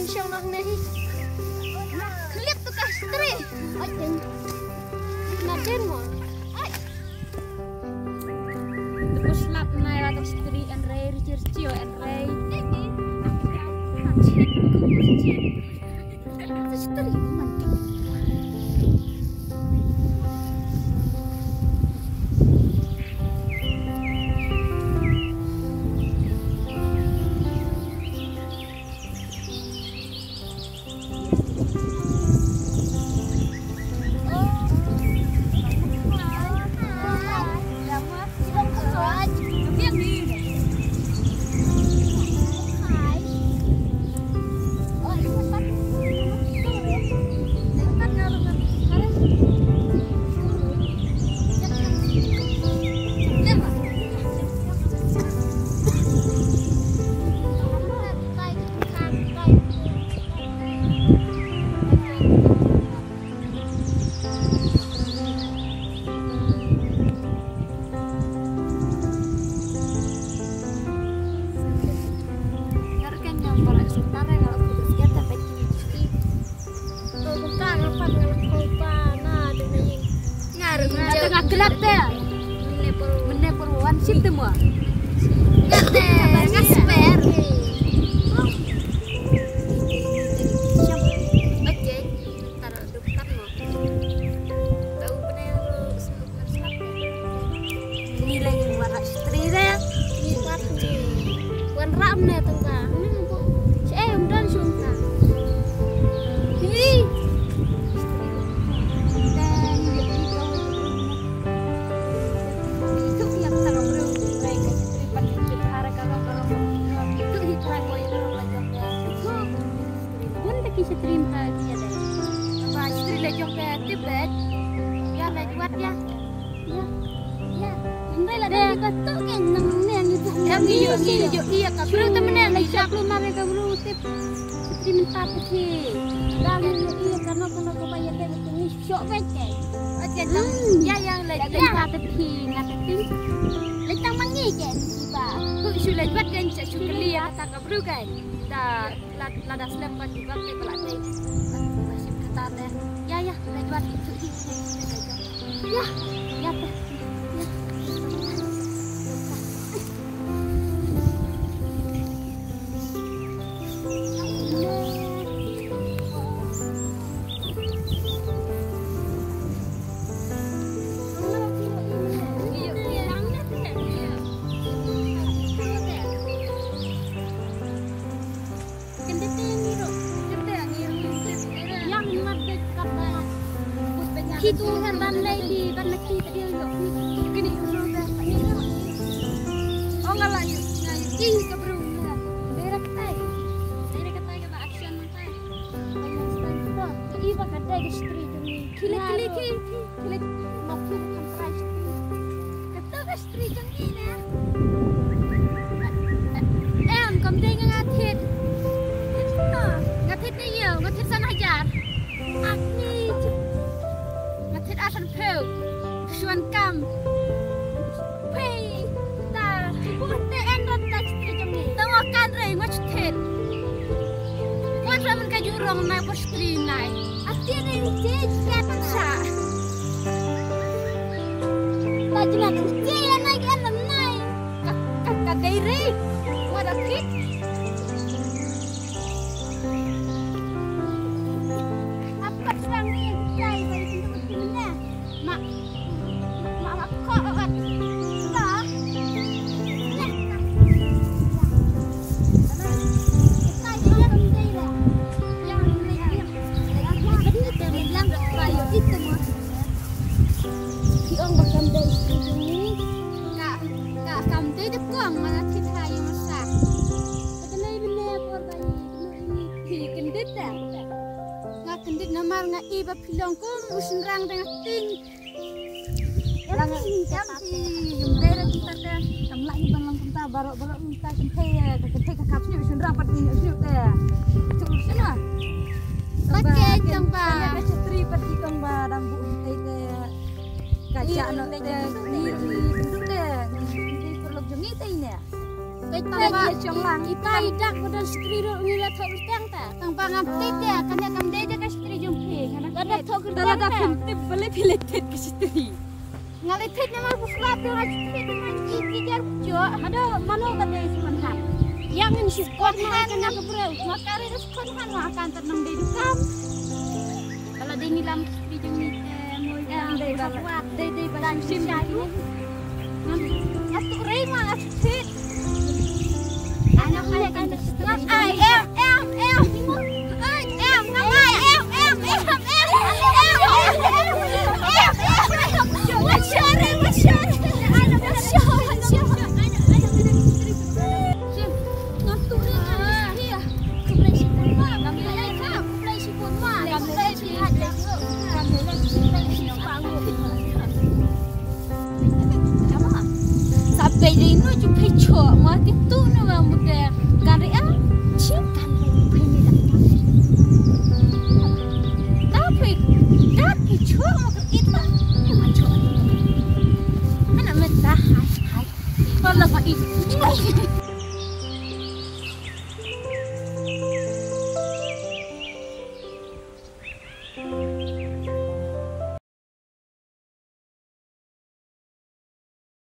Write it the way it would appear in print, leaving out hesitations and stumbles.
siang nak nih. Kelip tu kah istri. Aja. Naden mo. Ay. Terus lap nai atau istri and Ray Cio and Ray. Istri man. Gelap deh. Meneperwan sip semua. Ngasper. Oke, taruh dekat mo. Tahu bener seluk. Nilai warna istri deh. Warna amne tengah. Dan sunta. Hi. Stream tadi ada. Apa istri lejong ke Tibet? Ya lewat ya. Ya. Ini lah dia kata kan nang itu. Yang iyo iya ka. Bro temen yang lejak lu mare ka bro tip. Stream tak sih. Dan iya karena bayar dia ini syok pece. Oke, ya yang lejak tepi ngatepi. Lejak mangi kan tiba. Ku sudah buat kan cakuli ya kata ka bro kan. Lada selepas juga ke pelatih masih bertanda ya lewat itu ya itu herban lady ban laki tadi yo gini udah oh enggak lanjut ih keburu berak tai ke action mantai iba kadai ke street ni kilik mafu kan price kata ke street ni em kom dei ngathit ni yo ngathit san hajar akni asan peu suan kam pei ta pute endon tak stri ni tawakan rei watch tet wat ramen ka jurong na por stri nai ati ni jej kan sa tajna je ya nai kan nai ka dei rei wada kit apa sang ni jai bai iba pilong ko usin rang dengan ting rang jam si jumdera kita kan kamla ni balang kita barok kita sampai ke kapsnya usin rang pat ni usin teh usin ah pakai jangpa cetri pati kang barang bu teh kaca no teh ni perlu jengi teh ini kita chong lang ipai dak modal stri ro ni la thau tang ta tang pangantit ya, kanya kam deja ka istri jumpi, kana Ada fintip boleh pilih tit ke istri. ngalitit na mas puslat na istri dengan iki jar jo. Ada mana kata isiman kan? Yang ini sih Kuat nak kena kebrau. Makari terus kuat kan akan tenang di dukam. kalau dia nilam istri jumpi mau Dei yang kuat. dei badan sim ini. Atuk rema asit. Anak saya kan ai em ngamai em sampai dino juga cok mati tu nama muda karya cinta tapi cok mau kita memang cok anak mentah hai kalau kau itu